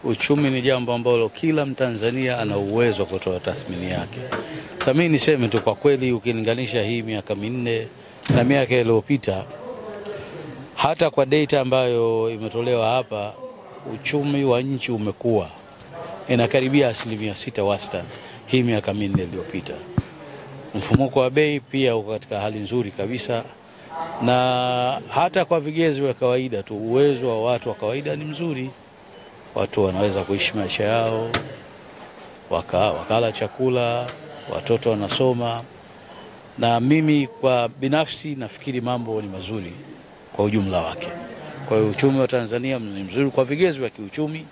Uchumi ni jambo ambalo kila Mtanzania ana uwezo wa kutoa tathmini yake. Sasa mimi niseme tu kwa kweli, ukilinganisha hii miaka minne na miaka iliyopita, hata kwa data ambayo imetolewa hapa, uchumi wa nchi umekuwa inakaribia 6% wastani hii miaka minne iliyopita. Mfumuko wa bei pia uko katika hali nzuri kabisa, na hata kwa vigezo vya kawaida tu uwezo wa watu wa kawaida ni mzuri. Watu wanaweza kuishi maisha yao, wakala chakula, watoto wanasoma, na mimi kwa binafsi nafikiri mambo ni mazuri kwa ujumla wake. Kwa hiyo uchumi wa Tanzania ni mzuri kwa vigezo vya kiuchumi,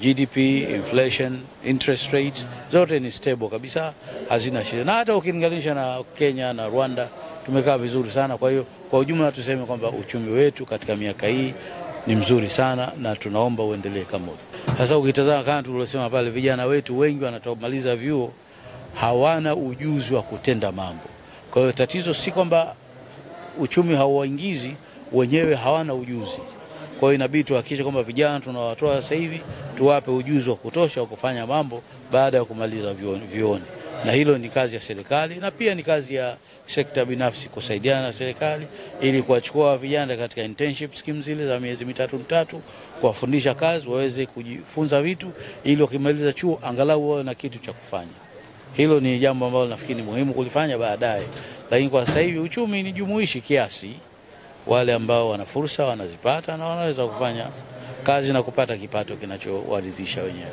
GDP, inflation, interest rate, zote ni stable kabisa, hazina shida. Na hata ukilinganisha na Kenya na Rwanda tumekaa vizuri sana. Kwa hiyo kwa ujumla tuseme kwamba uchumi wetu katika miaka hii ni mzuri sana na tunaomba uendelee kama hivyo. Sasa ukitazama kama tulivyosema pale, vijana wetu wengi wanatomaliza vyuo hawana ujuzi wa kutenda mambo. Kwa hiyo tatizo si kwamba uchumi hauwaingizi, wenyewe hawana ujuzi. Kwa hiyo inabidi tuhakikishe kwamba vijana tunawatoa sasa hivi tuwape ujuzi wa kutosha wa kufanya mambo baada ya kumaliza vyuoni. Na hilo ni kazi ya serikali na pia ni kazi ya sekta binafsi kusaidiana na serikali ili kuwachukua vijana katika internship schemes zile za miezi mitatu, kuwafundisha kazi, waweze kujifunza vitu ili wakimaliza chuo angalau wawe na kitu cha kufanya. Hilo ni jambo ambalo nafikiri ni muhimu kulifanya baadaye. Lakini kwa sasa hivi uchumi ni jumuishi kiasi, wale ambao wana fursa wanazipata na wanaweza kufanya kazi na kupata kipato kinachowaridhisha wenyewe.